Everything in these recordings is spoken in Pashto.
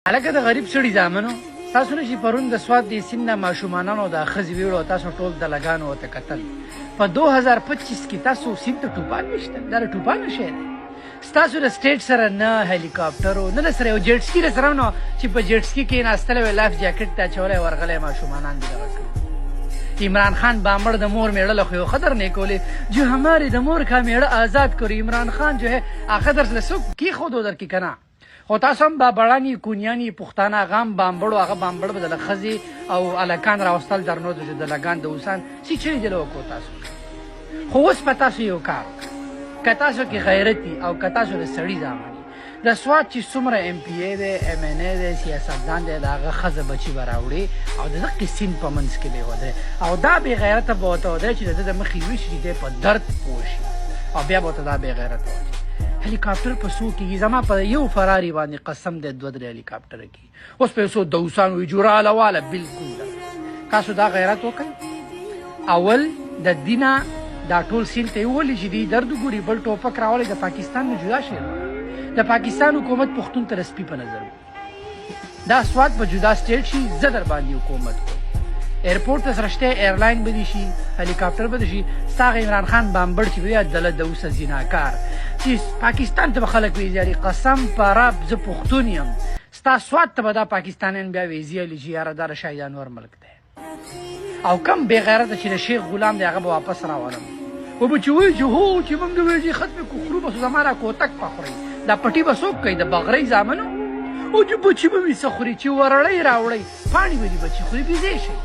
هلکه د غریب سړي زامنو تاسو نه چې پرون د سوات د سیند نه ماشومانانو د ښځې ویړو تاسو ټول د لګانو ورته کتل په 2025 کې تاسو سیند ته ټوپان ویشتل دا ټوپان شی دی ستاسو د سټیټ سره نه هلیکاپټر او نه سره یو جیټ سکي سره نو چې په جیټ سکي کې ناستلی وی لایف جاکټ ته اچولی ورغلی ماشومانان دي دغه کړي عمران خان بامبڑ د مور میړه خو یو خطر نہیں کولے جو ہمارے د مور کا میړه آزاد کړو عمران خان جو ہے اخدر لسو کی خود ودر کی کنا خو تاسو هم بابړانی کونیانی پښتانه غام بامبړو هغه بامبړ بدل خزي او الکان راوستل درنو د لګان د اوسان چې چي جلو کو تاسو خو اوس پتا سو یو کار کتا سو کې غیرتی او کتا سو د سړی ځامني د سوات چې څومره ایم پی ای دی ام ان ای دی سیاستدان دی هغه خزه بچي براوړي او د قسم په منځ کې دی وده او دا به غیرت بوته ده چې د مخې وشي دی په درد پوښي او بیا بوته دا به غیرت وي هلیکاپټر په سو کې زما په یو فراری باندې قسم د دوه درې هلیکاپټر کې اوس په سو دوسان وی جوړاله والا بالکل تاسو دا غیرت وکړئ اول د دینه دا ټول سین ته ولې چې دی درد ګوري بل ټوپک راولي د پاکستان نه جدا شي د پاکستان حکومت پښتون ته رسپی په نظر دا سواد په جدا سټیټ شي زدر باندې حکومت کو ایرپورټ ته سرشته ایرلاین بدی شي هلیکاپټر بدی شي ساغ عمران خان بامبړ چې بیا دله د اوسه زیناکار چې پاکستان ته خلک ویزاري قسم پر رب ز پښتون یم ستا سواد ته دا پاکستانیان بیا ویزی لږ یاره دار شایدان ور ملک دی او کم بے غیرت چې شیخ غلام دی هغه واپس راولم و بچوي چې هو چې موږ ویږي ختم کو خرو بس زماره کوتک پخوري دا پټي بسوک کوي د بغري زامنو او چې بچي به وي سخوري چې ورړی راوړی پانی به دي بچي خوري بيزي شي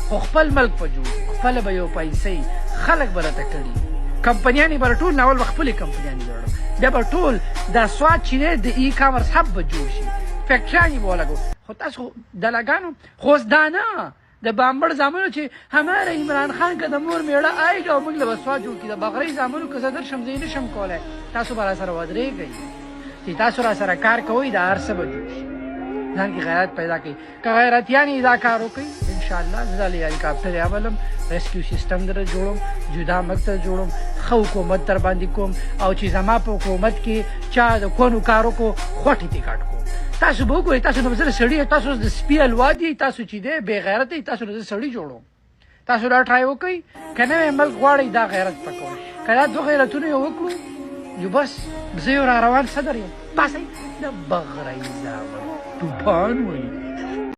خو خپل ملک په جوړ خپل به یو پیسې خلک بلته کړي کمپنیانی بر ټول ناول خپل کمپنیانی جوړ بیا به ټول دا سواد چې د ای کامرس هب به جوړ شي فیکټرانی به ولګو خو تاسو د لګانو خو دانه د بامبړ زامنو چې هماره عمران خان که د مور میړه آئیږي او موږ له به سواد جوړ کړي د بغرۍ زامنو که زه درشم زه یې نشم کولی تاسو به را سره ودرېږئ چې تاسو را سره کار کوئ دا هر څه به جوړ شي ځان کې غیرت پیدا کړئ که غیرتیان یې دا کار وکړئ انشاءالله زه له هلیکاپټر راولم ریسکیو سیسټم در جوړم جدا مکتب جوړم ښه حکومت در باندې کوم او چې زما په حکومت کې چا د کونو کار وکړو خوټې ترې کټ کوم تاسو به وګورئ تاسو نو زه سړي تاسو د سپي الوا دي تاسو چې دی بې غیرت دی تاسو د سړي جوړوم تاسو دا ټرای وکړئ که نوی ملک غواړئ دا غیرت پکوئ که دا دوه غیرتونه یې وکړو نو بس زه یو را روان صدر یم پاسئ د بغرۍ زامن طوفان ولي